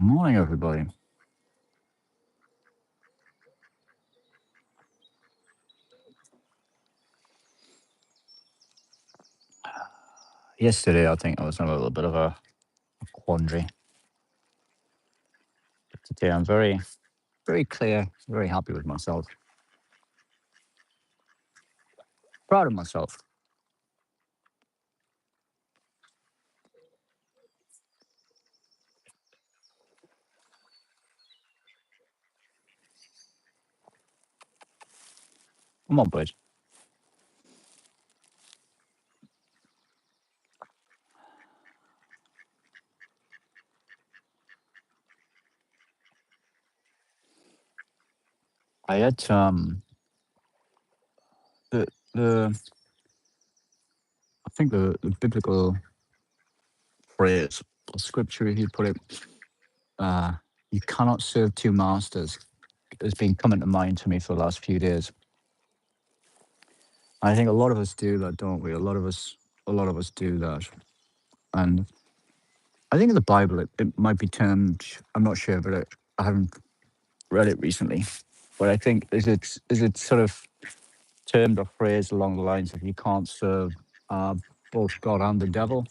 Morning, everybody. Yesterday, I think I was in a little bit of a quandary. But today, I'm very clear, very happy with myself, proud of myself. Come on, boys. I had the I think the biblical phrase or scripture, if you put it, uh, you cannot serve two masters, has been coming to mind to me for the last few days. I think a lot of us do that, don't we? A lot of us do that, and I think in the Bible it might be termed. I'm not sure, but I haven't read it recently. But I think is it sort of termed or phrased along the lines of you can't serve both God and the devil.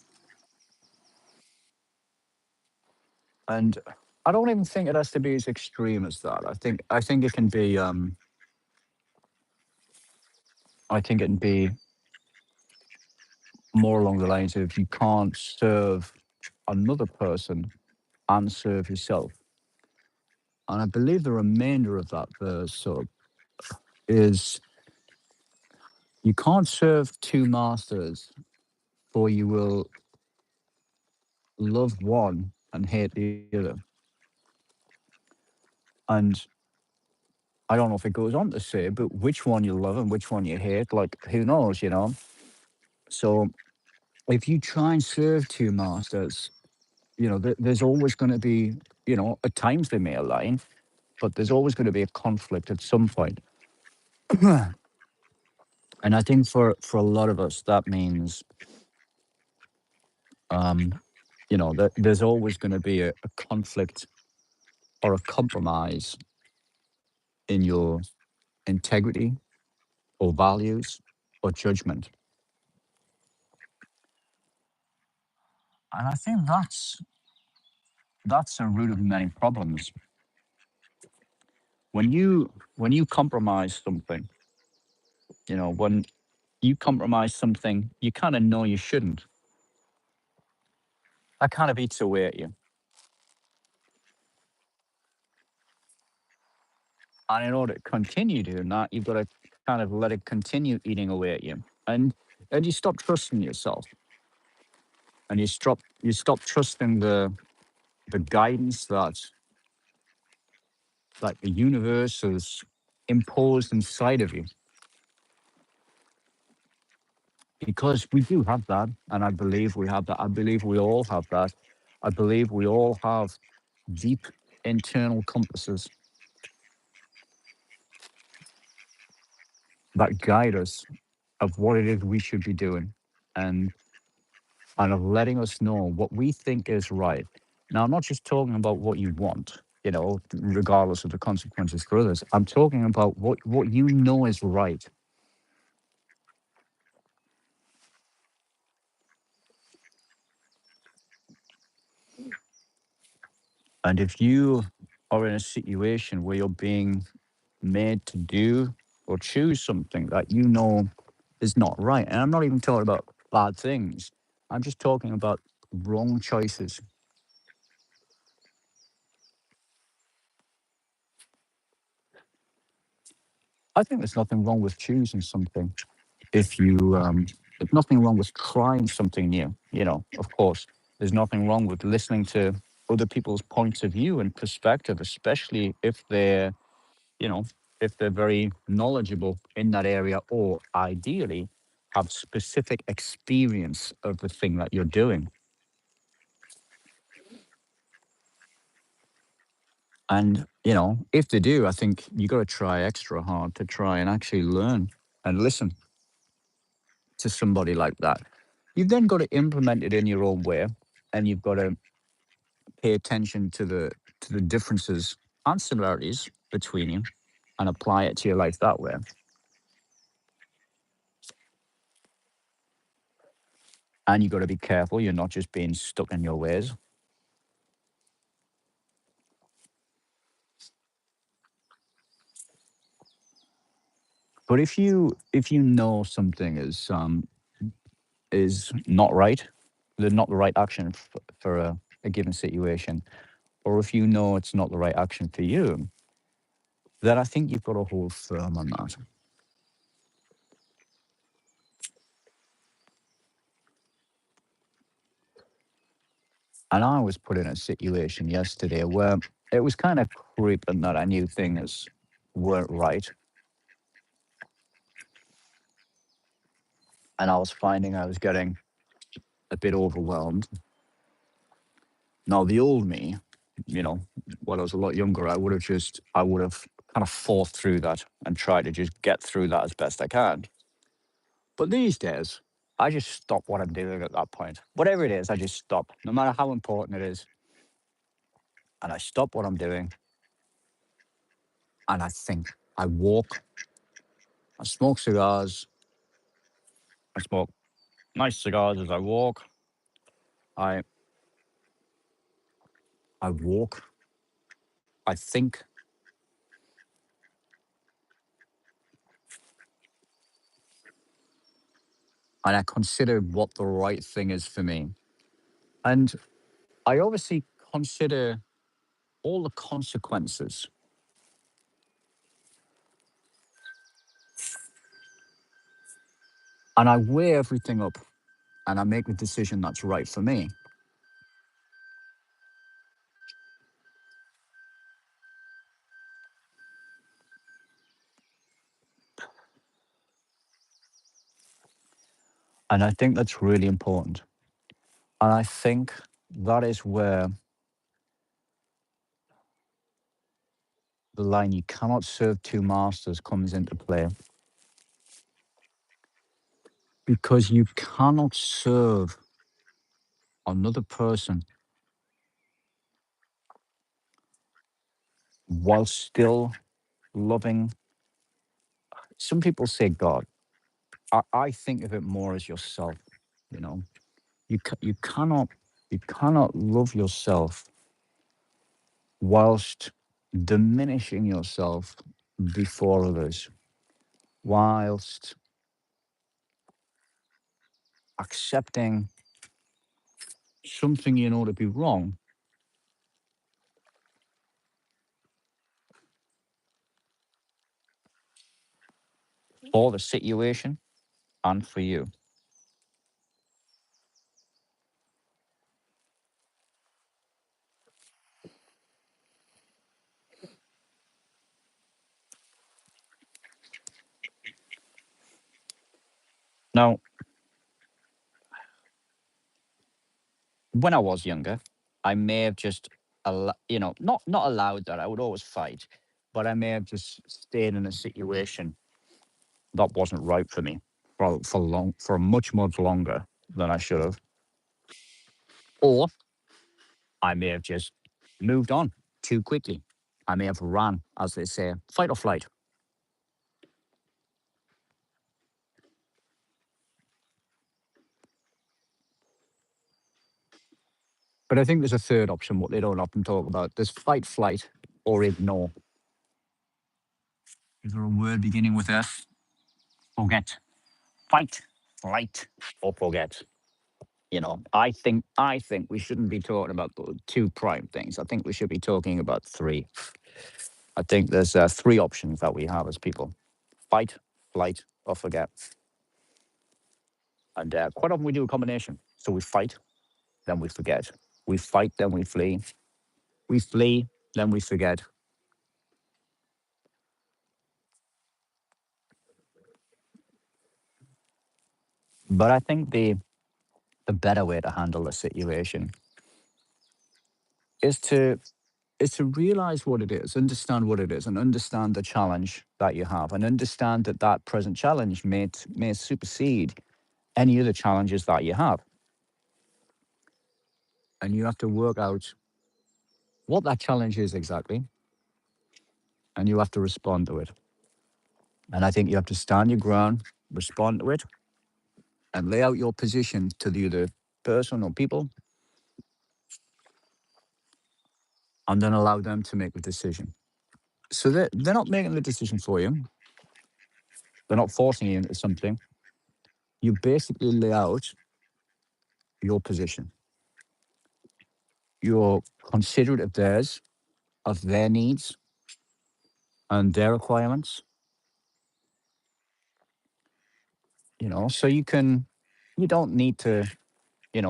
And I don't even think it has to be as extreme as that. I think it can be I think it can be more along the lines of you can't serve another person and serve yourself. And I believe the remainder of that verse is you can't serve two masters, for you will love one and hate the other. And I don't know if it goes on to say, but which one you love and which one you hate, like who knows? So if you try and serve two masters, there's always going to be, at times they may align, but there's always going to be a conflict at some point. And I think for a lot of us, that means, um, that there's always going to be a conflict or a compromise in your integrity or values or judgment. And I think that's a root of many problems. When you compromise something, when you compromise something you kind of know you shouldn't, that kind of eats away at you. And in order to continue doing that, you've got to kind of let it continue eating away at you. And you stop trusting yourself, and you stop trusting the guidance that the universe has imposed inside of you. Because we do have that, and I believe we have that. I believe we all have that. I believe we all have deep internal compasses that guide us of what it is we should be doing, and of letting us know what we think is right. Now, I'm not just talking about what you want, regardless of the consequences for others. I'm talking about what you know is right. And if you are in a situation where you're being made to do or choose something that you know is not right, and I'm not even talking about bad things, I'm just talking about wrong choices. I think there's nothing wrong with choosing something. If you, there's nothing wrong with trying something new. Of course, there's nothing wrong with listening to other people's points of view and perspective, especially you know, if they're very knowledgeable in that area, or ideally have specific experience of the thing that you're doing. And, if they do, I think you got to try extra hard to try and actually learn and listen to somebody like that. You've then got to implement it in your own way, and you've got to pay attention to to the differences and similarities between you and apply it to your life that way. And you got to be careful you're not just being stuck in your ways. But if you know something is not right, they're not the right action for a given situation, or if you know it's not the right action for you, then I think you've got to hold firm on that. And I was put in a situation yesterday where it was kind of creeping that I knew things weren't right. And I was finding I was getting a bit overwhelmed. Now, the old me, you know, when I was a lot younger, I would have kind of fought through that and tried to just get through that as best I can. But these days, I just stop what I'm doing at that point. Whatever it is, I just stop, no matter how important it is. And I stop what I'm doing and I think. I walk, I smoke cigars, I smoke nice cigars as I walk. I I walk, I think, and I consider what the right thing is for me. And I obviously consider all the consequences and I weigh everything up and I make the decision that's right for me. And I think that's really important. And I think that is where the line you cannot serve two masters comes into play. Because you cannot serve another person while still loving. Some people say God. I think of it more as yourself. You know, you cannot love yourself whilst diminishing yourself before others, whilst accepting something you know to be wrong for the situation and for you. Now, when I was younger, I may have just, not allowed that. I would always fight, but I may have just stayed in a situation that wasn't right for me for much longer than I should have, or I may have just moved on too quickly. I may have ran, as they say, fight or flight. But I think there's a third option, what they don't often talk about. There's fight, flight, or ignore. Is there a word beginning with F? Forget. Fight, flight, or forget. I think we shouldn't be talking about the two prime things. I think we should be talking about three. I think there's three options that we have as people: fight, flight, or forget. And quite often we do a combination. So we fight, then we forget. We fight, then we flee. We flee, then we forget. But I think the better way to handle the situation is to realize what it is, understand what it is, and understand the challenge that you have, and understand that that present challenge may supersede any other challenges that you have. And you have to work out what that challenge is exactly, and you have to respond to it. And I think you have to stand your ground, respond to it, and lay out your position to the other person or people, and then allow them to make the decision. So they're not making the decision for you. They're not forcing you into something. You basically lay out your position. You're considerate of theirs, of their needs and their requirements, so you don't need to,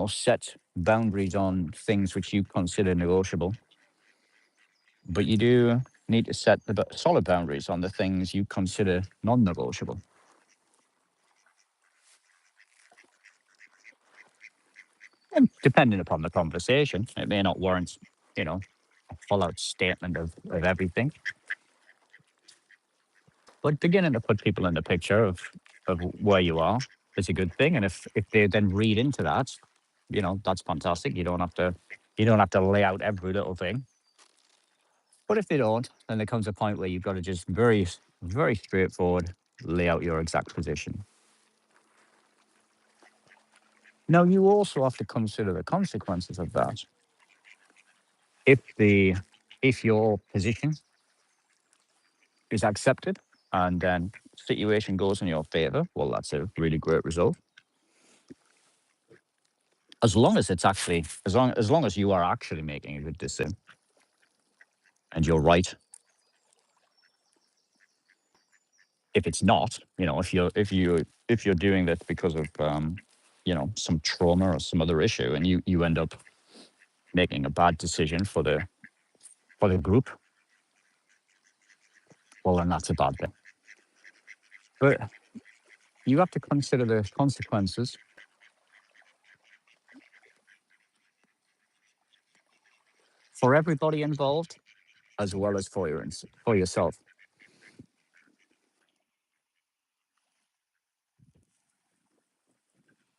set boundaries on things which you consider negotiable, but you do need to set the solid boundaries on the things you consider non-negotiable. And depending upon the conversation, it may not warrant, a full-out statement of everything, but beginning to put people in the picture of where you are is a good thing. And if they then read into that, that's fantastic. You don't have to lay out every little thing. But if they don't, then there comes a point where you've got to just very straightforward lay out your exact position. Now you also have to consider the consequences of that. If the if your position is accepted and then situation goes in your favor, well, that's a really great result. As long as it's actually as long as you are actually making a good decision and you're right. If it's not, if you're doing this because of some trauma or some other issue, and you end up making a bad decision for the group, well, then that's a bad thing. But you have to consider the consequences for everybody involved, as well as for yourself.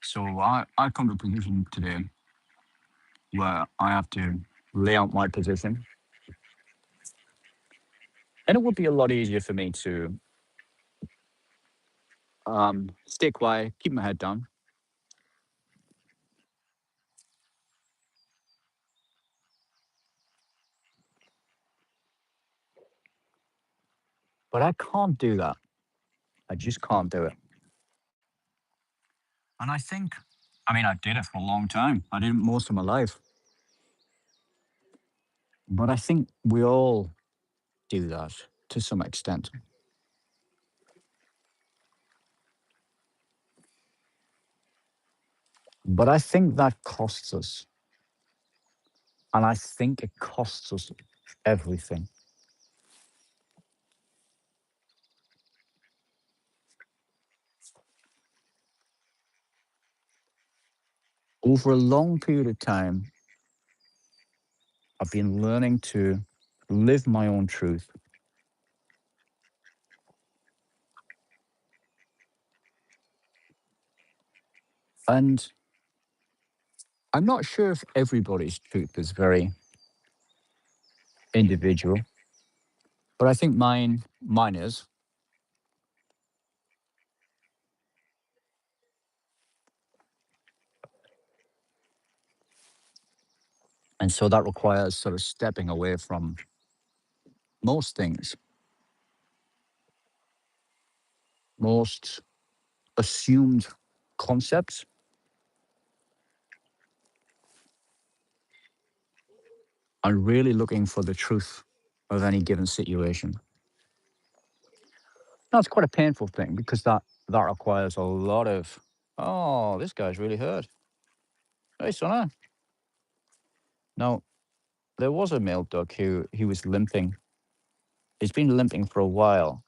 So I come to a position today where I have to lay out my position, and it would be a lot easier for me to stay quiet, keep my head down. But I can't do that. I just can't do it. And I did it for a long time. I did it most of my life. But I think we all do that to some extent. But I think that costs us. And I think it costs us everything. Over a long period of time, I've been learning to live my own truth. And I'm not sure if everybody's truth is very individual, but I think mine is. And so that requires sort of stepping away from most things, most assumed concepts, and really looking for the truth of any given situation. Now, it's quite a painful thing because that requires a lot of, oh, this guy's really hurt. Hey, son. Now, there was a male duck who he was limping. He's been limping for a while.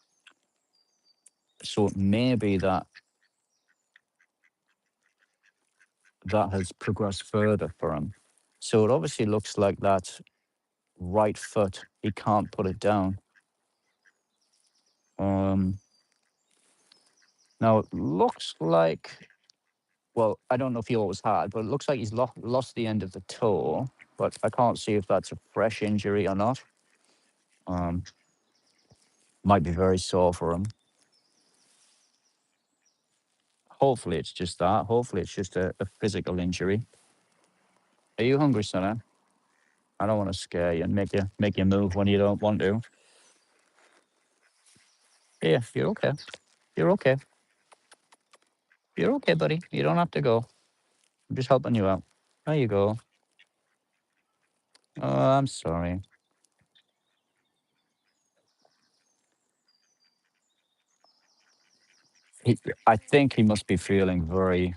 So it may be that has progressed further for him. So it obviously looks like that right foot, he can't put it down. Um, Now it looks like, well, I don't know if he always had, but it looks like he's lost the end of the toe. but I can't see if that's a fresh injury or not. Um, Might be very sore for him. Hopefully, it's just that. Hopefully, it's just a physical injury. Are you hungry, son? I don't want to scare you and make you move when you don't want to. Yeah, you're okay. You're okay. You're okay, buddy. You don't have to go. I'm just helping you out. There you go. Oh, I'm sorry. He, I think he must be feeling very,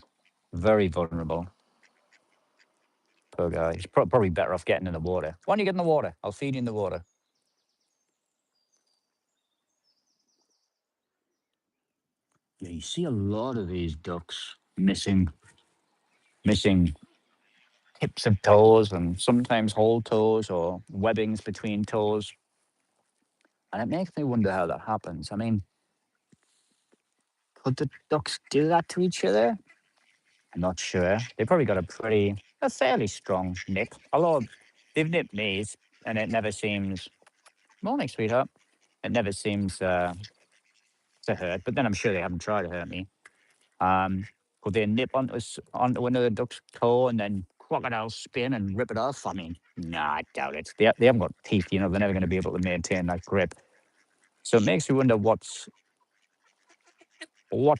very vulnerable. Poor guy. He's probably better off getting in the water. Why don't you get in the water? I'll feed you in the water. Yeah, you see a lot of these ducks missing tips of toes and sometimes whole toes or webbings between toes. And it makes me wonder how that happens. I mean, could the ducks do that to each other? I'm not sure. They've probably got a fairly strong nip. Although they've nipped me, and it never seems. Morning, sweetheart. It never seems to hurt. But then I'm sure they haven't tried to hurt me. Could they nip onto another duck's toe and then crocodile spin and rip it off? I mean, nah, I doubt it. They haven't got teeth. They're never going to be able to maintain that grip. So it makes you wonder what's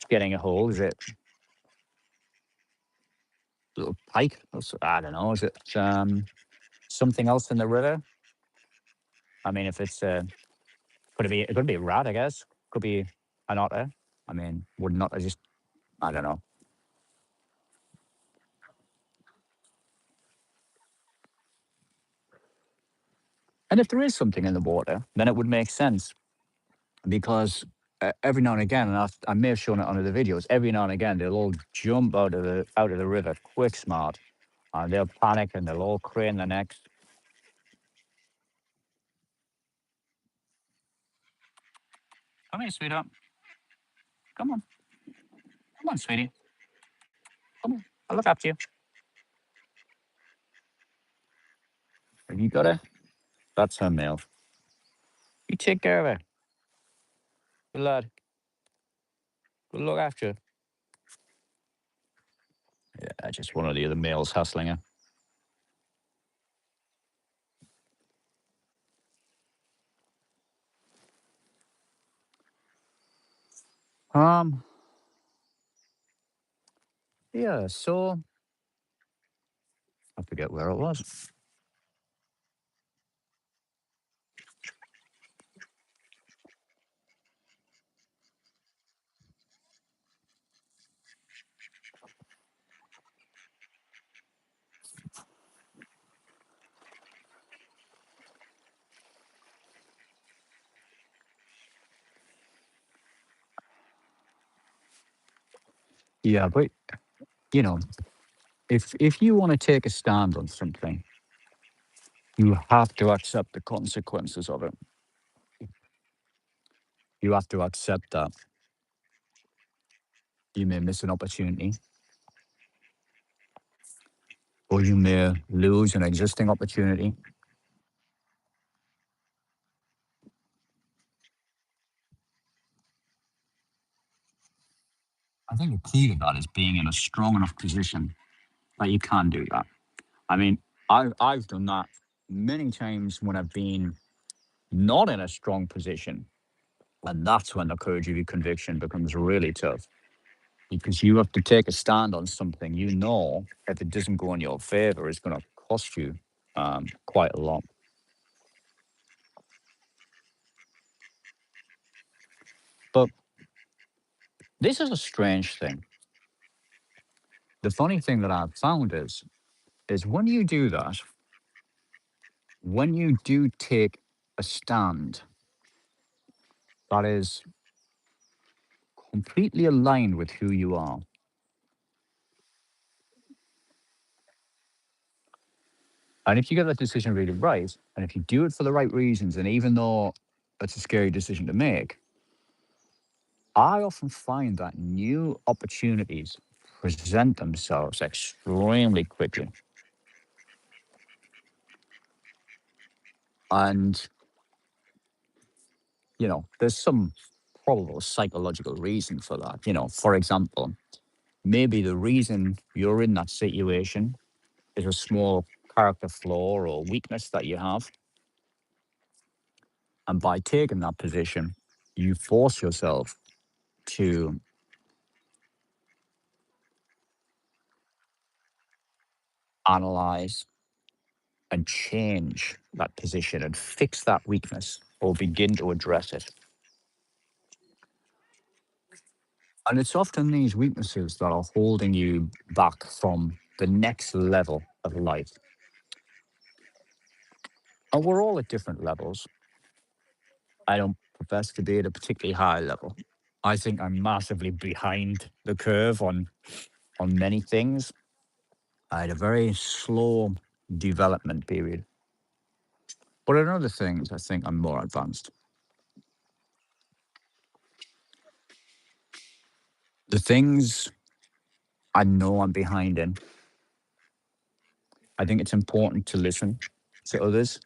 getting a hold. Is it a little pike? I don't know. Is it something else in the river? I mean, if it's it could be a rat, I guess. Could be an otter. I mean, would not I just I don't know. And if there is something in the water, then it would make sense because every now and again, and I may have shown it on the videos. Every now and again, they'll all jump out of the river quick, smart, and they'll panic and they'll all crane their necks. Come here, sweetheart. Come on, come on, sweetie. Come on. I'll look after you. Have you got her? That's her male. You take care of her. Good lad. Good look after her. Yeah, just one of the other males hustling her. Um, yeah, so I forget where it was. Yeah, but you know, if you want to take a stand on something, you have to accept the consequences of it. You have to accept that you may miss an opportunity or you may lose an existing opportunity. I think the key to that is being in a strong enough position that you can do that. I mean, I've done that many times when I've been not in a strong position. And that's when the courage of your conviction becomes really tough because you have to take a stand on something you know if it doesn't go in your favor, it's going to cost you quite a lot. But this is a strange thing. The funny thing that I've found is when you do that, when you do take a stand that is completely aligned with who you are, and if you get that decision really right, and if you do it for the right reasons, and even though it's a scary decision to make, I often find that new opportunities present themselves extremely quickly. And, there's some probable psychological reason for that. For example, maybe the reason you're in that situation is a small character flaw or weakness that you have. And by taking that position, you force yourself to analyze and change that position and fix that weakness or begin to address it. And it's often these weaknesses that are holding you back from the next level of life. And we're all at different levels. I don't profess to be at a particularly high level. I think I'm massively behind the curve on many things. I had a very slow development period. But in other things, I think I'm more advanced. The things I know I'm behind in, I think it's important to listen to others,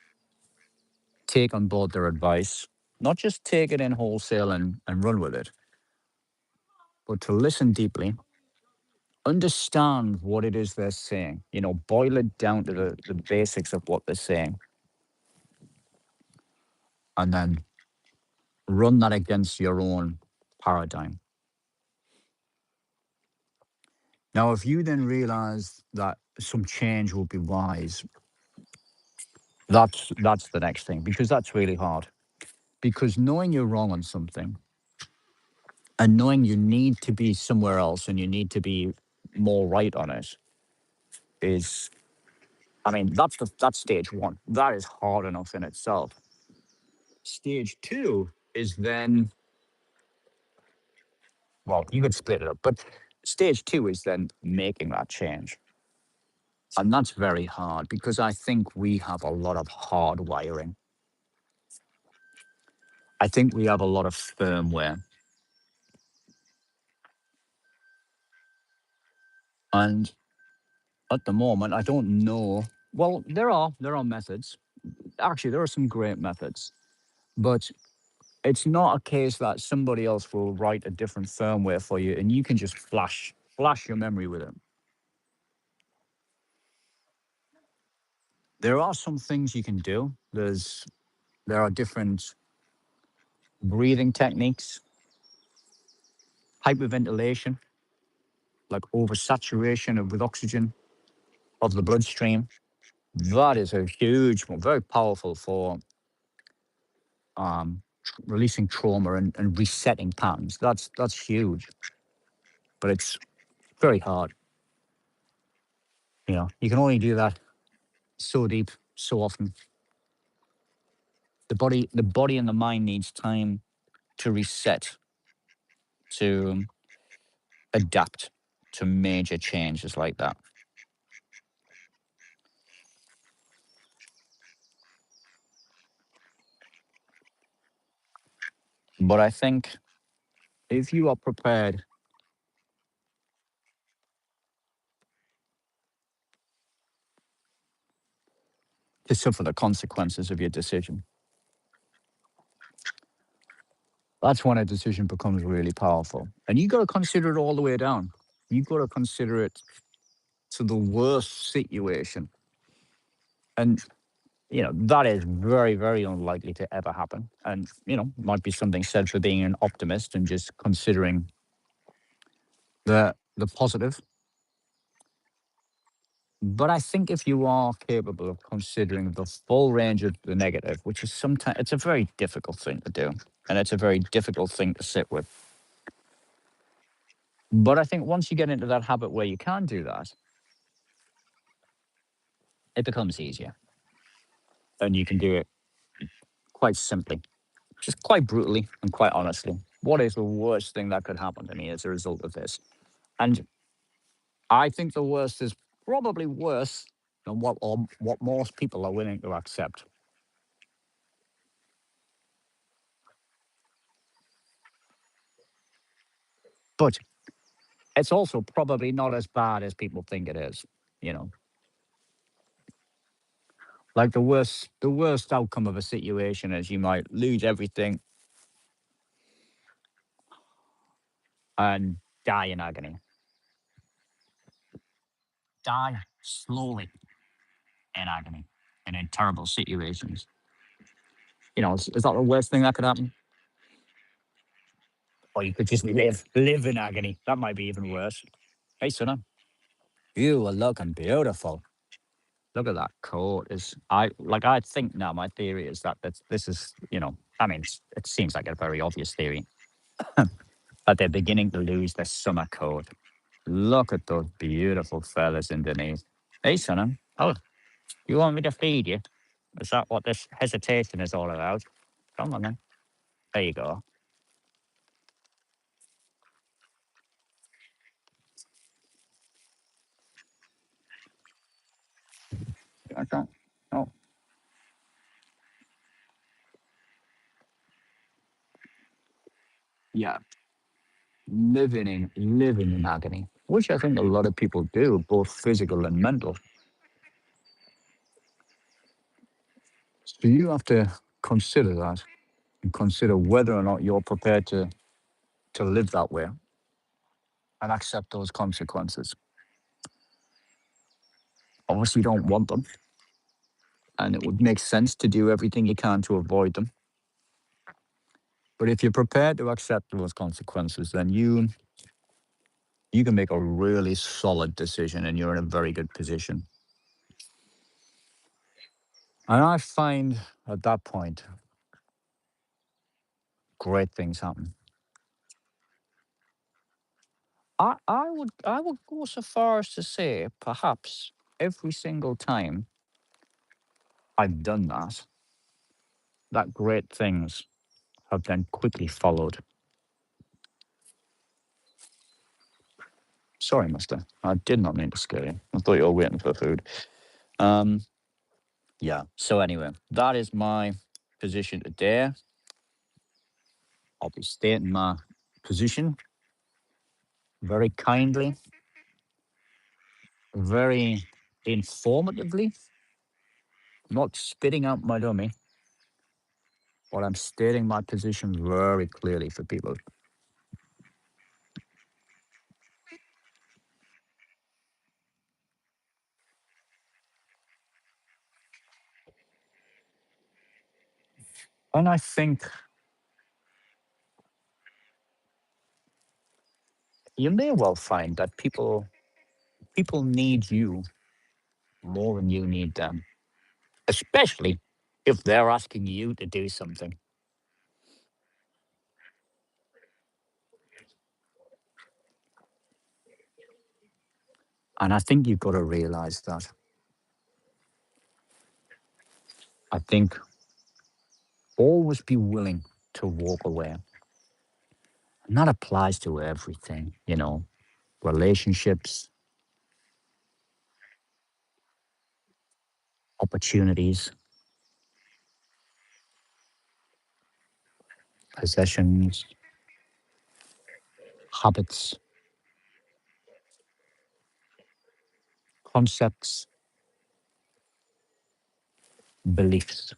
take on board their advice, not just take it in wholesale and run with it, but to listen deeply, understand what it is they're saying, boil it down to the basics of what they're saying, and then run that against your own paradigm. Now, if you then realize that some change will be wise, that's the next thing, because that's really hard. Because knowing you're wrong on something and knowing you need to be somewhere else and you need to be more right on it is, I mean, that's stage one. That is hard enough in itself. Stage two is then, well, you could split it up, but stage two is then making that change. And that's very hard because I think we have a lot of hard wiring. I think we have a lot of firmware. And at the moment, I don't know. Well, there are methods. Actually, there are some great methods, but it's not a case that somebody else will write a different firmware for you and you can just flash your memory with it. There are some things you can do. There are different breathing techniques, hyperventilation, like oversaturation with oxygen of the bloodstream. That is a huge one, very powerful for releasing trauma and resetting patterns. That's huge, but it's very hard. You can only do that so deep, so often. The body and the mind needs time to reset, to adapt to major changes like that. But I think if you are prepared to suffer the consequences of your decision, that's when a decision becomes really powerful. And you got to consider it all the way down. You got to consider it to the worst situation. And, that is very, very unlikely to ever happen. And, might be something said for being an optimist and just considering the positive. But I think if you are capable of considering the full range of the negative, which is sometimes it's a very difficult thing to do, and it's a very difficult thing to sit with. But I think once you get into that habit where you can do that, it becomes easier. And you can do it quite simply, just quite brutally and quite honestly. What is the worst thing that could happen to me as a result of this? And I think the worst is probably worse than what most people are willing to accept. But it's also probably not as bad as people think it is, you know. Like the worst outcome of a situation is you might lose everything and die in agony. Die slowly in agony and in terrible situations. Is that the worst thing that could happen? Or you could just live in agony. That might be even worse. Hey, Sona, you are looking beautiful. Look at that coat. I think now my theory is that this is, I mean, it seems like a very obvious theory, but they're beginning to lose their summer coat. Look at those beautiful fellas underneath. Hey, Sona. Oh, you want me to feed you? Is that what this hesitation is all about? Come on, then. There you go. Okay. Oh, yeah. Living in agony, which I think a lot of people do, both physical and mental. So you have to consider that and consider whether or not you're prepared to live that way and accept those consequences. Obviously, you don't want them, and it would make sense to do everything you can to avoid them. But if you're prepared to accept those consequences, then you can make a really solid decision, and you're in a very good position. And I find at that point, great things happen. I would go so far as to say perhaps every single time I've done that great things have then quickly followed. Sorry, mister. I did not mean to scare you. I thought you were waiting for food. Um, yeah. So anyway, that is my position today. I'll be stating my position very kindly, very informatively, not spitting out my dummy, but I'm stating my position very clearly for people. And I think you may well find that people need you more than you need them, especially if they're asking you to do something. And I think you've got to realize that. I think always be willing to walk away. And that applies to everything, relationships, opportunities, possessions, habits, concepts, beliefs.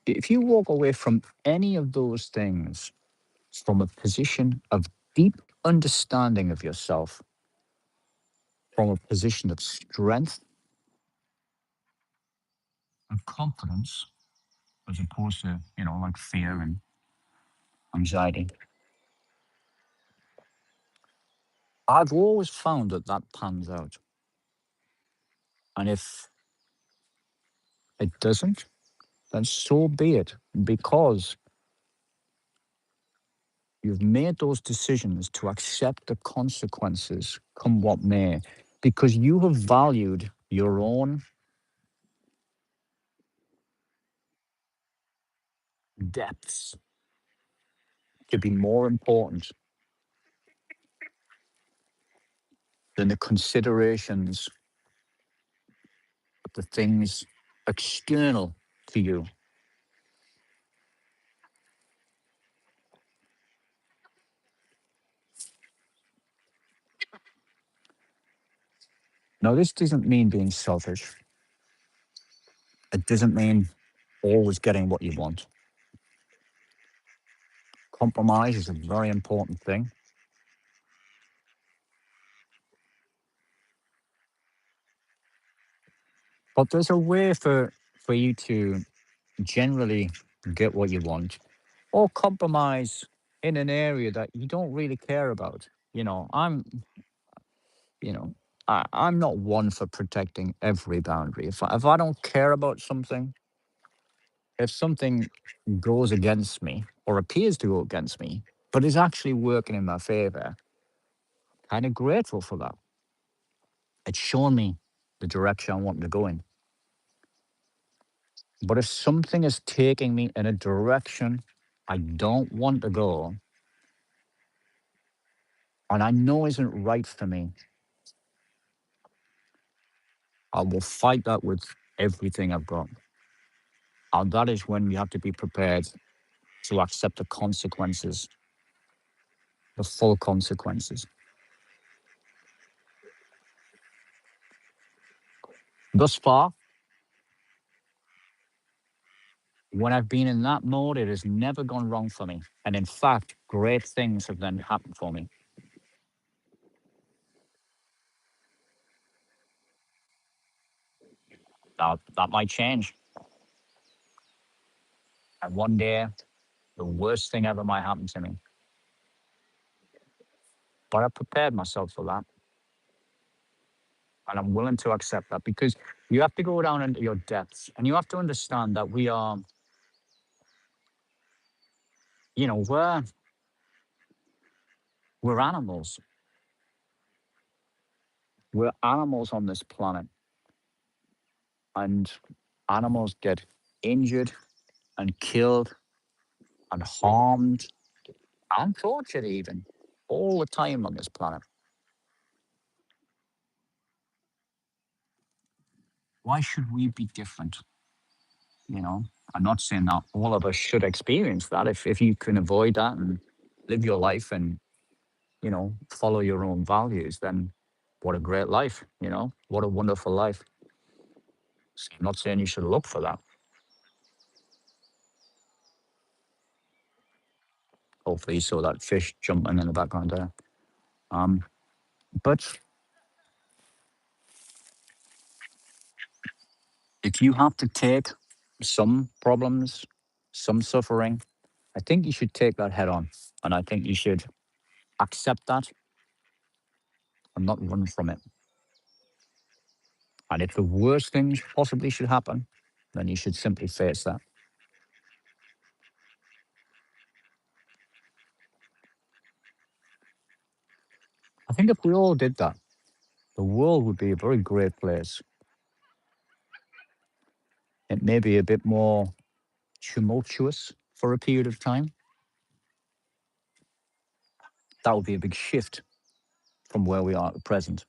If you walk away from any of those things from a position of deep understanding of yourself, from a position of strength and confidence, as opposed to, like fear and anxiety. I've always found that pans out. And if it doesn't, then so be it, because you've made those decisions to accept the consequences, come what may, because you have valued your own depths to be more important than the considerations of the things external to you. Now, this doesn't mean being selfish. It doesn't mean always getting what you want. Compromise is a very important thing. But there's a way for you to generally get what you want or compromise in an area that you don't really care about. You know, I'm not one for protecting every boundary. If I don't care about something, if something goes against me or appears to go against me, but is actually working in my favor, kind of grateful for that. It's shown me the direction I want to go in. But if something is taking me in a direction I don't want to go, and I know isn't right for me, I will fight that with everything I've got. And that is when you have to be prepared to accept the consequences, the full consequences. Thus far, when I've been in that mode, it has never gone wrong for me. And in fact, great things have then happened for me. Now, that might change. And one day, the worst thing ever might happen to me. But I prepared myself for that. And I'm willing to accept that because you have to go down into your depths and you have to understand that we're animals. We're animals on this planet. And animals get injured and killed and harmed and tortured even all the time on this planet. Why should we be different? You know, I'm not saying that all of us should experience that. If you can avoid that and live your life and, follow your own values, then what a great life, what a wonderful life. So I'm not saying you should look for that. Hopefully you saw that fish jumping in the background there. Um, but if you have to take some problems, some suffering, I think you should take that head on. And I think you should accept that and not run from it. And if the worst things possibly should happen, then you should simply face that. I think if we all did that, the world would be a very great place. It may be a bit more tumultuous for a period of time. That would be a big shift from where we are at the present.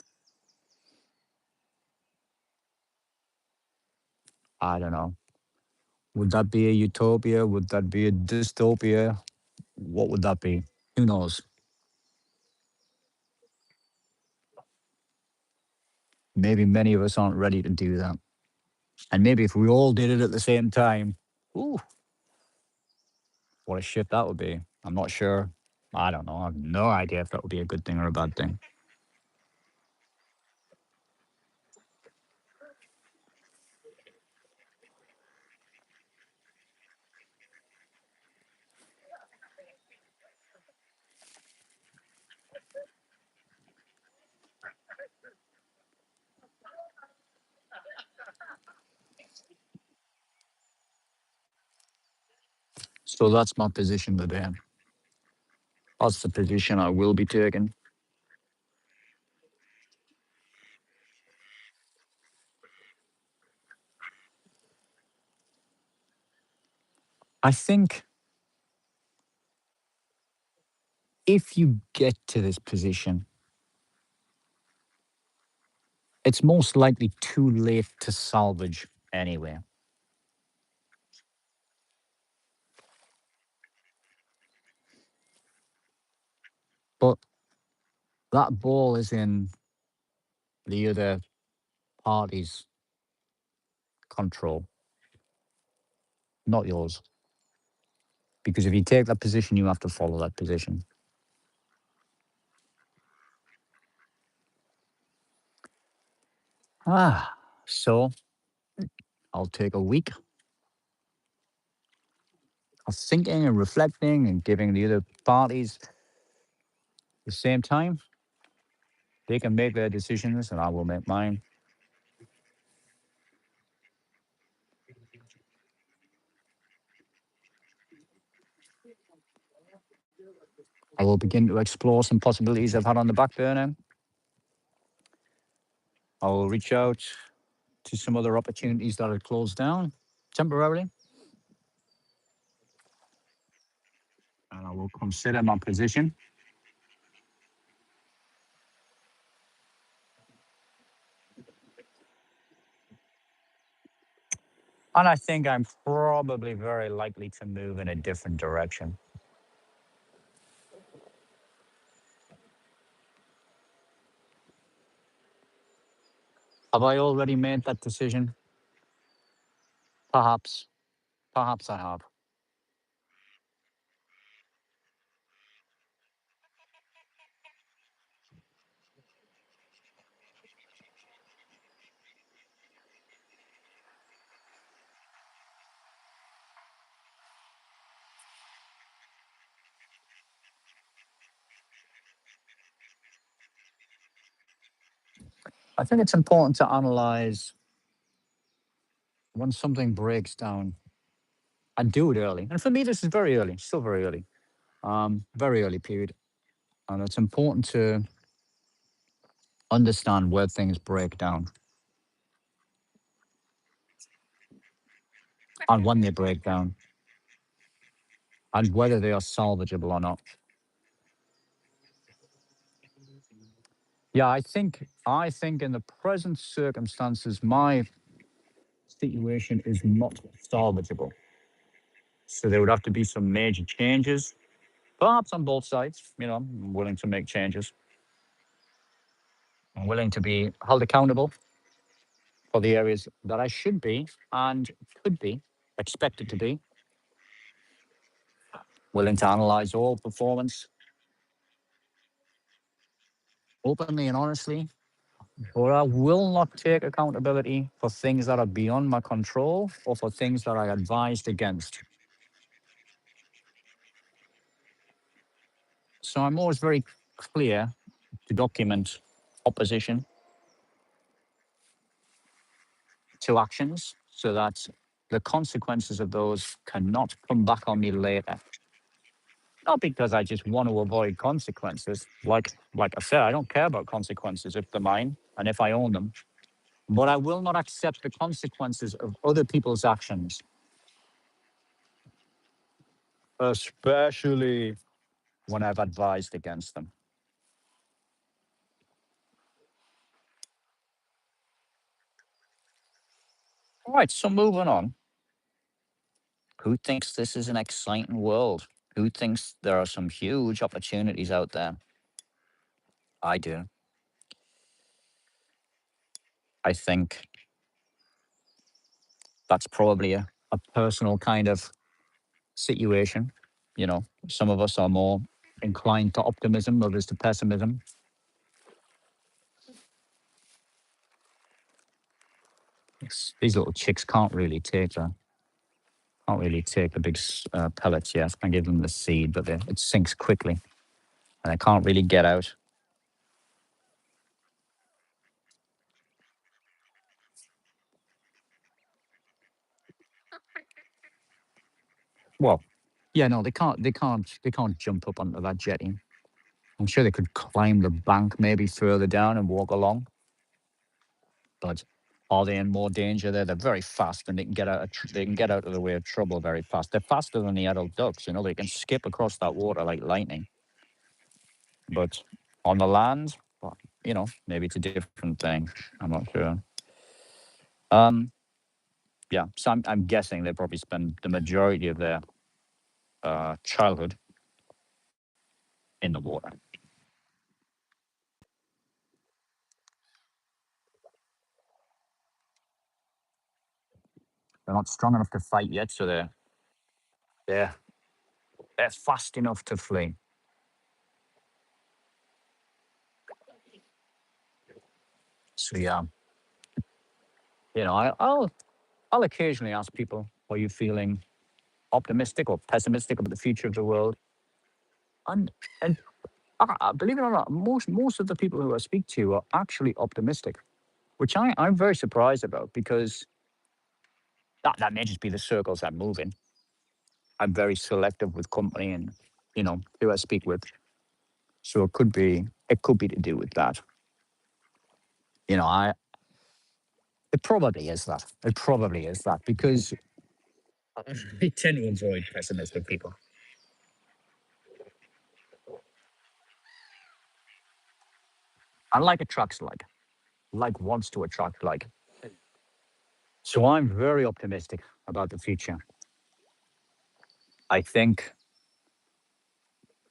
I don't know. Would that be a utopia? Would that be a dystopia? What would that be? Who knows? Maybe many of us aren't ready to do that. And maybe if we all did it at the same time, ooh, what a shift that would be. I'm not sure. I don't know. I have no idea if that would be a good thing or a bad thing. So that's my position today. That's the position I will be taking. I think if you get to this position, it's most likely too late to salvage anyway. But that ball is in the other. party's control, not yours. Because if you take that position, you have to follow that position. So I'll take a week of thinking and reflecting and giving the other parties the same time. They can make their decisions and I will make mine. I will begin to explore some possibilities I've had on the back burner. I will reach out to some other opportunities that had closed down temporarily. And I will consider my position. And I think I'm probably very likely to move in a different direction. Have I already made that decision? Perhaps. Perhaps I have. I think it's important to analyze when something breaks down and do it early. And for me, this is very early, still very early, very early period. And it's important to understand where things break down and when they break down and whether they are salvageable or not. Yeah, I think in the present circumstances, my situation is not salvageable. So there would have to be some major changes, perhaps on both sides. I'm willing to make changes. I'm willing to be held accountable for the areas that I should be and could be expected to be. Willing to analyze all performance openly and honestly, but I will not take accountability for things that are beyond my control or for things that I advised against. So I'm always very clear to document opposition to actions so that the consequences of those cannot come back on me later. Not because I just want to avoid consequences. Like I said, I don't care about consequences if they're mine and if I own them. But I will not accept the consequences of other people's actions, especially when I've advised against them. All right, so moving on. Who thinks this is an exciting world? Who thinks there are some huge opportunities out there? I do. I think that's probably a personal kind of situation. Some of us are more inclined to optimism, others to pessimism. These little chicks can't really take the big pellets yet. I give them the seed, but it sinks quickly and they can't really get out. Well, yeah, no, they can't. They can't. They can't jump up onto that jetty. I'm sure they could climb the bank maybe further down and walk along, but are they in more danger there? They're very fast and they can get out. They can get out of the way of trouble very fast. They're faster than the adult ducks. They can skip across that water like lightning. But on the land, well, maybe it's a different thing. I'm not sure. Um, yeah. So I'm guessing they probably spend the majority of their childhood in the water. They're not strong enough to fight yet, so they're they're fast enough to flee. So yeah, I'll occasionally ask people, "Are you feeling optimistic or pessimistic about the future of the world?" And believe it or not, most of the people who I speak to are actually optimistic, which I'm very surprised about because that may just be the circles I move in. I'm very selective with company and who I speak with. So it could be to do with that. I it probably is that. It probably is that because I tend to avoid pessimistic people. I like attracts like wants to attract like. So I'm very optimistic about the future. I think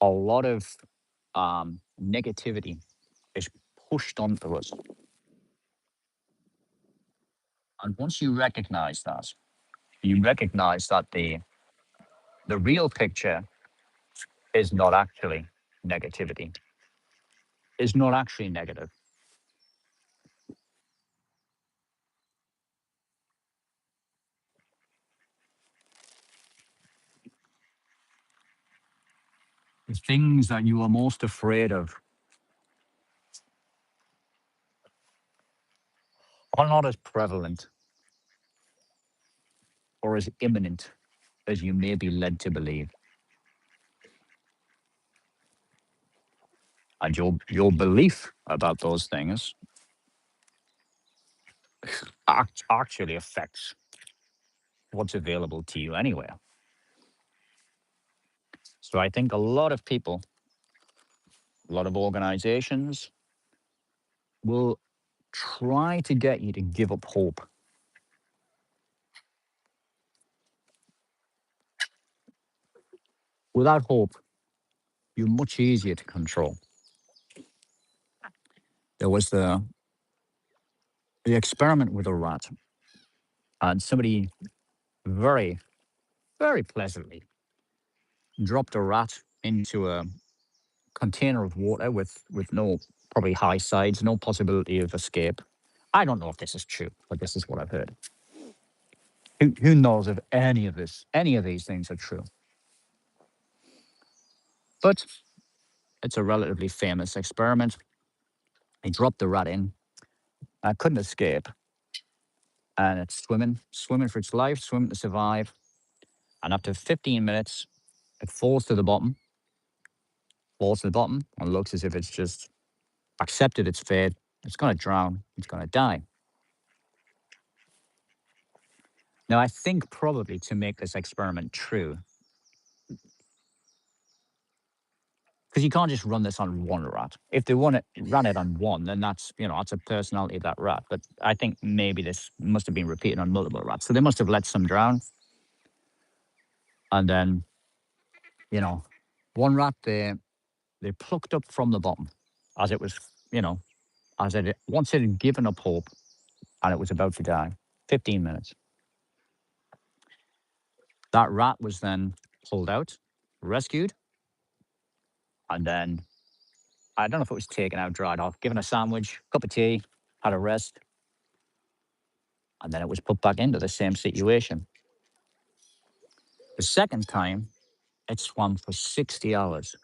a lot of negativity is pushed onto us, and once you recognize that the real picture is not actually negativity, is not actually negative. The things that you are most afraid of are not as prevalent or as imminent as you may be led to believe. And your belief about those things actually affects what's available to you anywhere. So I think a lot of people, a lot of organizations will try to get you to give up hope. Without hope, you're much easier to control. There was the experiment with a rat, and somebody very, very pleasantly dropped a rat into a container of water with no probably high sides, no possibility of escape. I don't know if this is true, but this is what I've heard. Who knows if any of these things are true? But it's a relatively famous experiment. He dropped the rat in, couldn't escape, and it's swimming for its life, swimming to survive. And after 15 minutes, it falls to the bottom, and looks as if it's just accepted its fate. It's going to drown. It's going to die. Now, I think probably to make this experiment true, because you can't just run this on one rat. If they ran it on one, then that's a personality of that rat. But I think maybe this must have been repeated on multiple rats. So they must have let some drown, and then you know, one rat they plucked up from the bottom as it was, you know, as it once it had given up hope and it was about to die. 15 minutes. That rat was then pulled out, rescued, and then I don't know if it was taken out, dried off, given a sandwich, cup of tea, had a rest, and then it was put back into the same situation. The second time, it swam for 60 hours.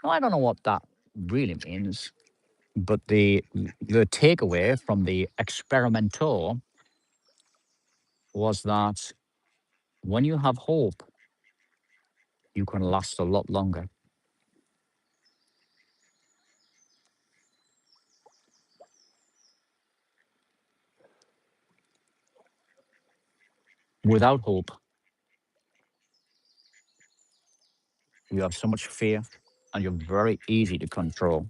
Now, I don't know what that really means, but the takeaway from the experimenter was that when you have hope, you can last a lot longer. Without hope, you have so much fear and you're very easy to control.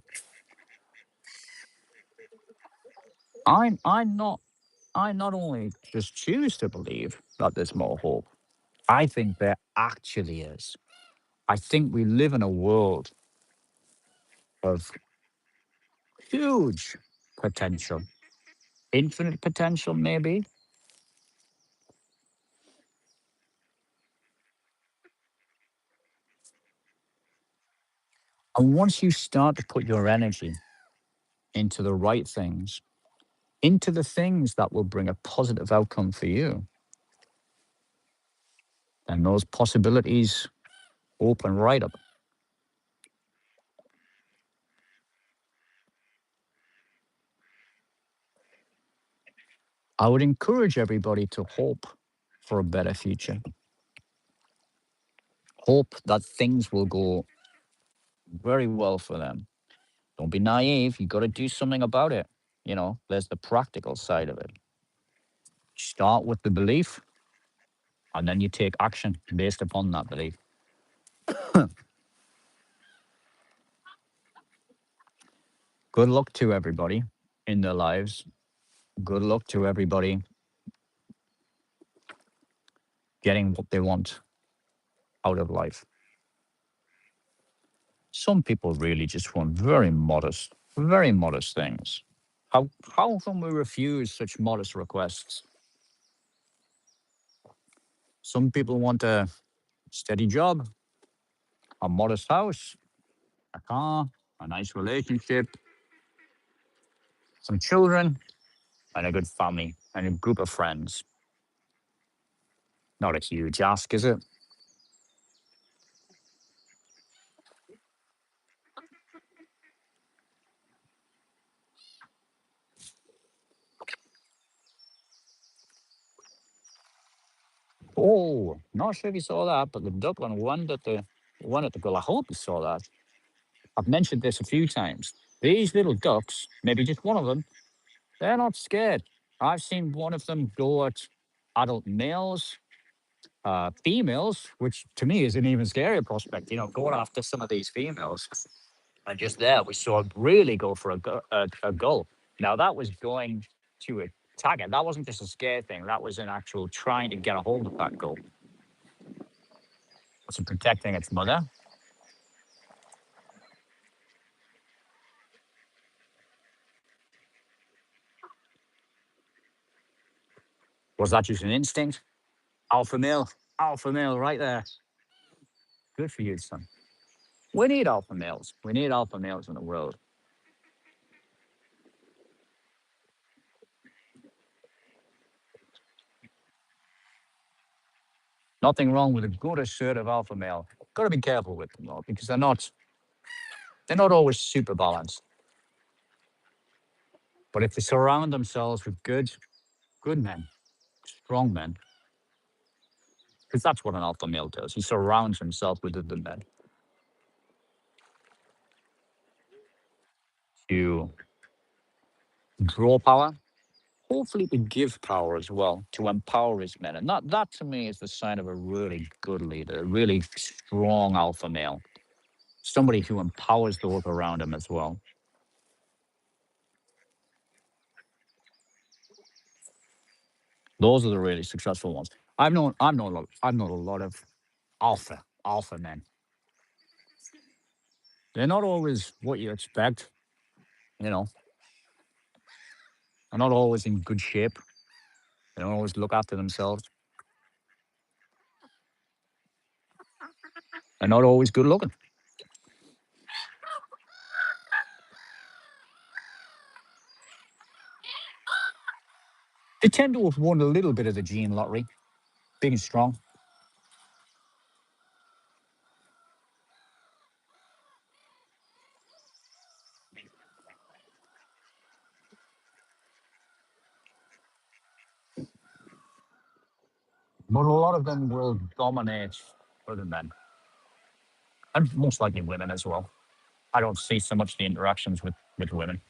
I'm not I not only just choose to believe that there's more hope, I think there actually is. I think we live in a world of huge potential, infinite potential, maybe. And once you start to put your energy into the right things, into the things that will bring a positive outcome for you, then those possibilities open right up. I would encourage everybody to hope for a better future. Hope that things will go very well for them. Don't be naive. You got to do something about it. There's the practical side of it. Start with the belief, and then you take action based upon that belief. Good luck to everybody in their lives. Good luck to everybody getting what they want out of life. Some people really just want very modest things. How can we refuse such modest requests? Some people want a steady job, a modest house, a car, a nice relationship, some children, and a good family and a group of friends. Not a huge ask, is it? Oh, not sure if you saw that, but the Dublin one at the goal. I hope you saw that. I've mentioned this a few times. These little ducks, maybe just one of them, they're not scared. I've seen one of them go at adult males, females, which to me is an even scarier prospect. Going after some of these females. And just there, we saw it really go for a goal. Now, that was going to attack it. That wasn't just a scare thing. That was an actual trying to get a hold of that goal. Was it protecting its mother? Was that just an instinct? Alpha male right there. Good for you, son. We need alpha males. We need alpha males in the world. Nothing wrong with a good assertive alpha male. Got to be careful with them though, because they're not always super balanced. But if they surround themselves with good men, strong men, because that's what an alpha male does. He surrounds himself with other men to draw power, hopefully to give power as well, to empower his men. And that to me is the sign of a really good leader, a really strong alpha male, somebody who empowers those around him as well. Those are the really successful ones. I've known a lot of alpha men. They're not always what you expect, you know. They're not always in good shape. They don't always look after themselves. They're not always good looking. They tend to have won a little bit of the gene lottery, big and strong. But a lot of them will dominate other men, and most likely women as well. I don't see so much the interactions with women.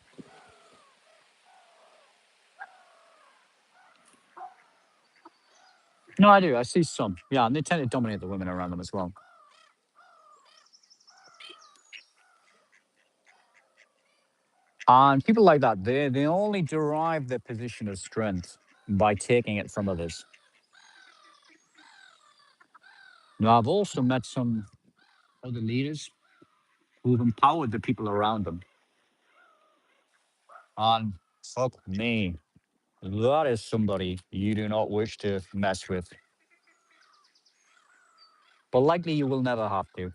No, I do. I see some. Yeah, and they tend to dominate the women around them as well. And people like that, they only derive their position of strength by taking it from others. Now, I've also met some other leaders who've empowered the people around them. And fuck me, that is somebody you do not wish to mess with. But likely you will never have to.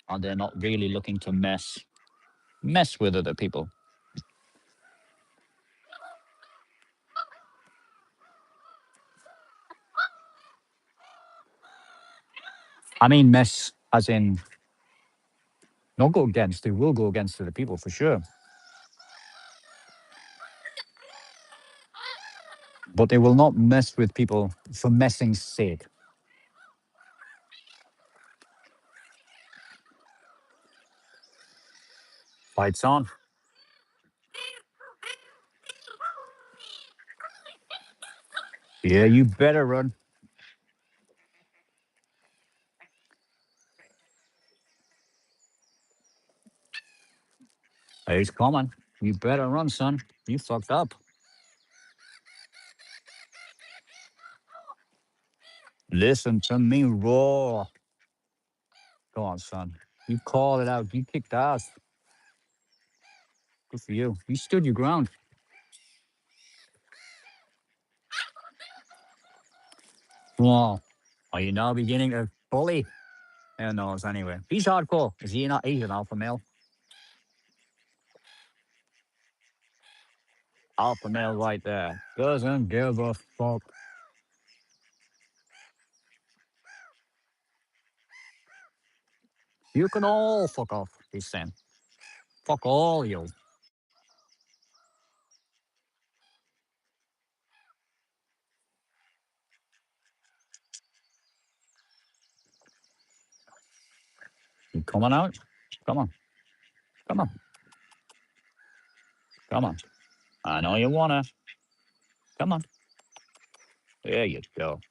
and they're not really looking to mess with other people. I mean, mess as in not go against. They will go against other people for sure, but they will not mess with people for messing's sake. Lights on. Yeah, you better run. He's coming. You better run, son. You fucked up. Listen to me roar. Go on, son. You called it out. You kicked ass. Good for you. You stood your ground. Wow. Are you now beginning to bully? Who knows anyway. He's hardcore. Is he not? He's an alpha male. Alpha male right there. Doesn't give a fuck. You can all fuck off, he's saying. Fuck all you. You coming out? Come on. Come on. Come on. I know you wanna. Come on. There you go.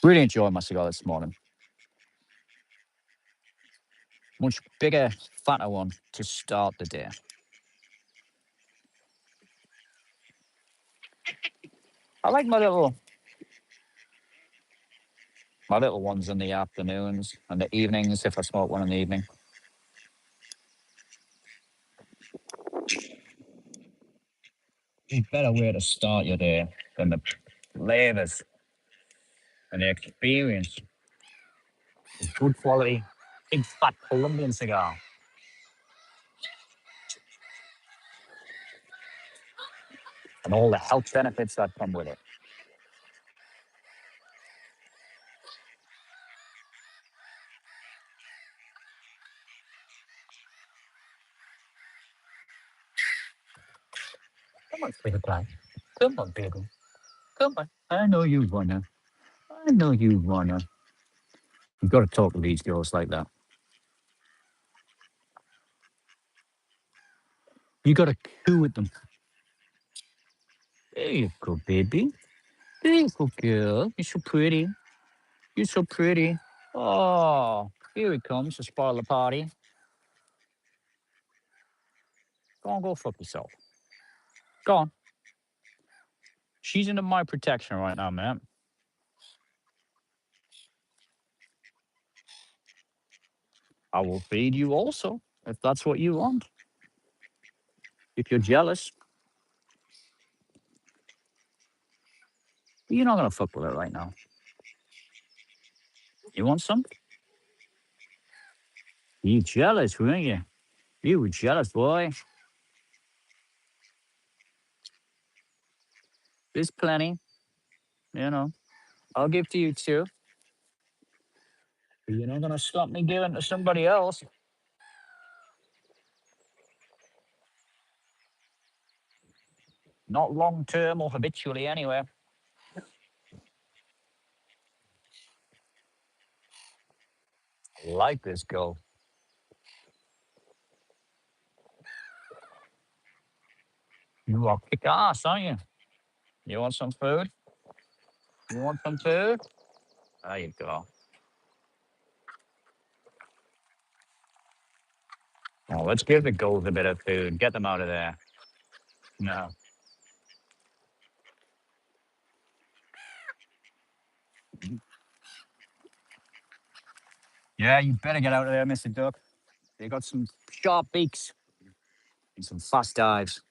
Really enjoyed my cigar this morning. Much bigger, fatter one to start the day. I like my little ones in the afternoons and the evenings if I smoke one in the evening. A better way to start your day than the flavors and the experience. A good quality, big fat Colombian cigar and all the health benefits that come with it. Come on, sweetie pie. Come on, baby. Come on. I know you wanna. I know you wanna. You've got to talk to these girls like that. You got to coo with them. There you go, baby. There you go, girl. You're so pretty. You're so pretty. Oh, here he comes to spoil the party. Go on, go fuck yourself. Go on. She's under my protection right now, man. I will feed you also, if that's what you want. If you're jealous, you're not gonna fuck with her right now. You want some? You jealous, weren't you? You were jealous, boy. There's plenty, you know. I'll give to you too. But you're not gonna stop me giving to somebody else. Not long term or habitually, anyway. Like this girl. You are kick ass, aren't you? You want some food? You want some food? There you go. Oh, let's give the girls a bit of food. Get them out of there. No. Yeah, you better get out of there, Mr. Duck. They got some sharp beaks and some fast dives.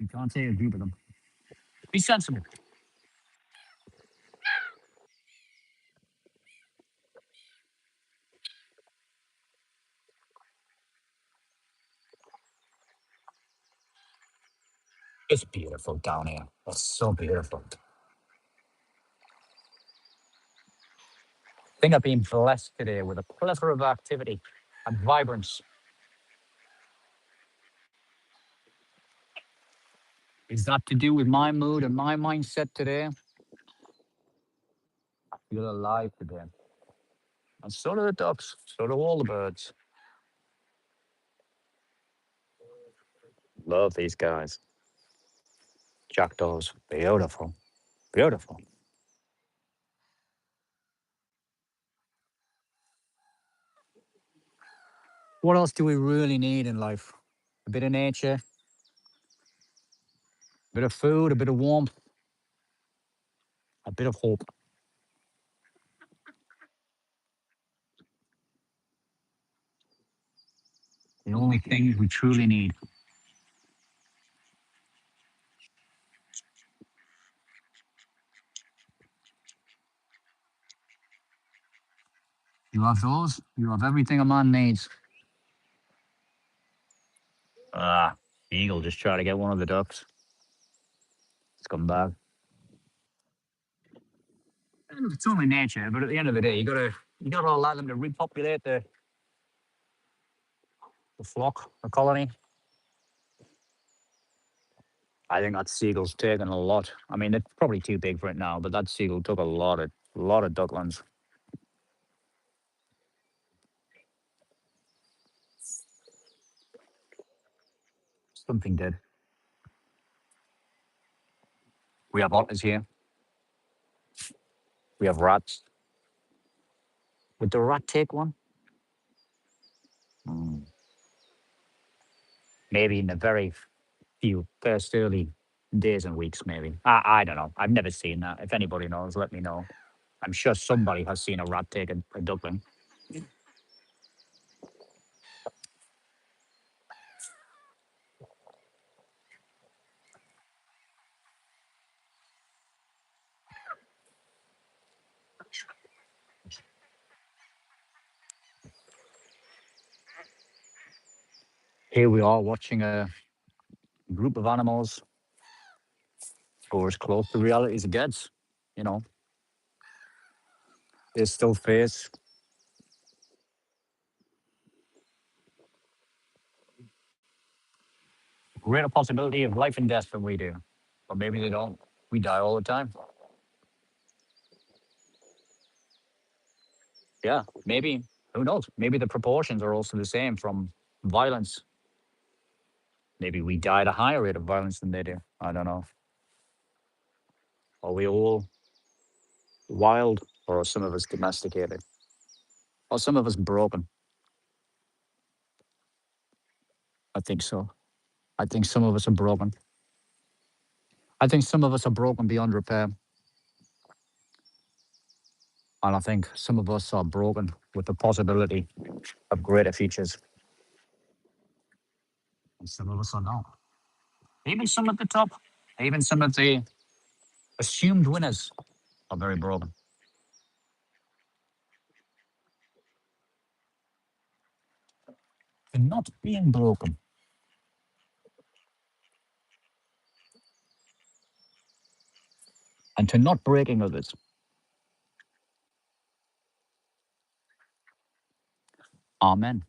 You can't take a group of them. Be sensible. It's beautiful down here. It's so beautiful. I think I've been blessed today with a plethora of activity and vibrance. Is that to do with my mood and my mindset today? I feel alive today. And so do the ducks. So do all the birds. Love these guys. Jackdaws. Beautiful. Beautiful. What else do we really need in life? A bit of nature, a bit of food, a bit of warmth, a bit of hope. The only things we truly need. You have those, you have everything a man needs. Ah, eagle just try to get one of the ducks. It's come back. And it's only nature, but at the end of the day, you gotta allow them to repopulate the flock, the colony. I think that seagull's taken a lot. I mean, it's probably too big for it now, but that seagull took a lot of ducklings. Something did. We have otters here. We have rats. Would the rat take one? Mm, maybe in the very few first early days and weeks, maybe. I don't know. I've never seen that. If anybody knows, let me know. I'm sure somebody has seen a rat take a duckling. Here we are watching a group of animals go as close to reality as it gets. You know, they still face greater possibility of life and death than we do. Or maybe they don't. We die all the time. Yeah, maybe. Who knows? Maybe the proportions are also the same from violence. Maybe we die at a higher rate of violence than they do. I don't know. Are we all wild, or are some of us domesticated? Or some of us broken? I think so. I think some of us are broken. I think some of us are broken beyond repair. And I think some of us are broken with the possibility of greater futures. And some of us are not. Even some at the top, even some of the assumed winners are very broken. And not being broken and to not breaking others. Amen.